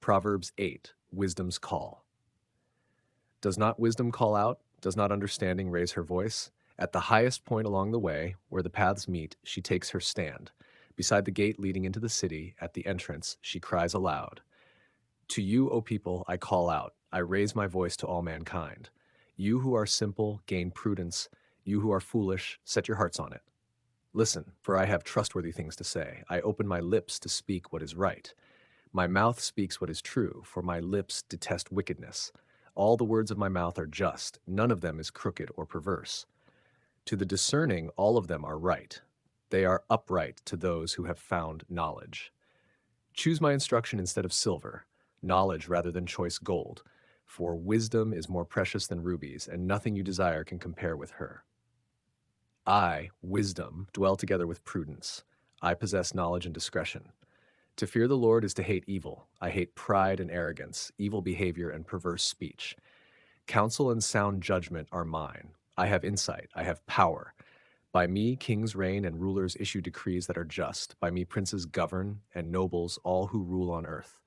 Proverbs 8, Wisdom's Call. Does not wisdom call out? Does not understanding raise her voice? At the highest point along the way, where the paths meet, she takes her stand. Beside the gate leading into the city, at the entrance, she cries aloud. To you, O people, I call out. I raise my voice to all mankind. You who are simple, gain prudence. You who are foolish, set your hearts on it. Listen, for I have trustworthy things to say. I open my lips to speak what is right. My mouth speaks what is true, for my lips detest wickedness. All the words of my mouth are just, none of them is crooked or perverse. To the discerning, all of them are right. They are upright to those who have found knowledge. Choose my instruction instead of silver, knowledge rather than choice gold, for wisdom is more precious than rubies, and nothing you desire can compare with her. I, wisdom, dwell together with prudence. I possess knowledge and discretion. To fear the Lord is to hate evil. I hate pride and arrogance, evil behavior and perverse speech. Counsel and sound judgment are mine. I have insight. I have power. By me, kings reign and rulers issue decrees that are just. By me, princes govern and nobles, all who rule on earth.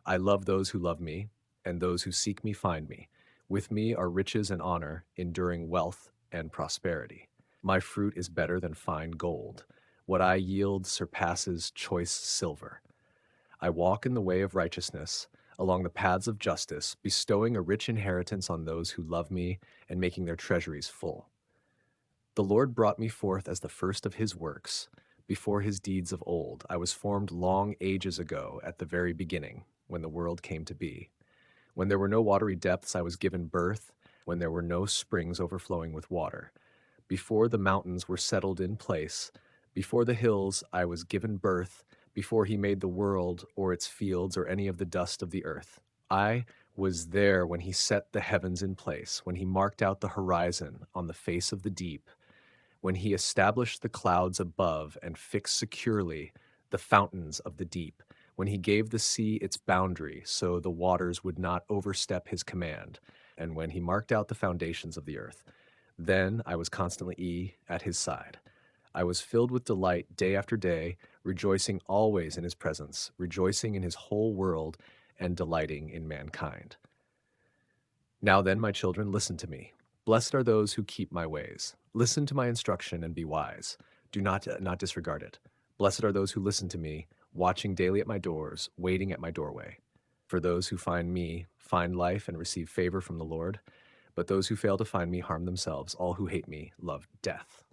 I love those who love me, and those who seek me find me. With me are riches and honor, enduring wealth and prosperity. My fruit is better than fine gold. What I yield surpasses choice silver. I walk in the way of righteousness, along the paths of justice, bestowing a rich inheritance on those who love me and making their treasuries full. The Lord brought me forth as the first of his works, before his deeds of old. I was formed long ages ago at the very beginning, when the world came to be. When there were no watery depths, I was given birth, when there were no springs overflowing with water. Before the mountains were settled in place, before the hills I was given birth, before he made the world or its fields or any of the dust of the earth. I was there when he set the heavens in place, when he marked out the horizon on the face of the deep, when he established the clouds above and fixed securely the fountains of the deep, when he gave the sea its boundary so the waters would not overstep his command, and when he marked out the foundations of the earth. Then I was constantly at his side. I was filled with delight day after day, rejoicing always in his presence, rejoicing in his whole world, and delighting in mankind. Now then, my children, listen to me. Blessed are those who keep my ways. Listen to my instruction and be wise. Do not disregard it. Blessed are those who listen to me, watching daily at my doors, waiting at my doorway. For those who find me find life and receive favor from the Lord, but those who fail to find me harm themselves. All who hate me love death.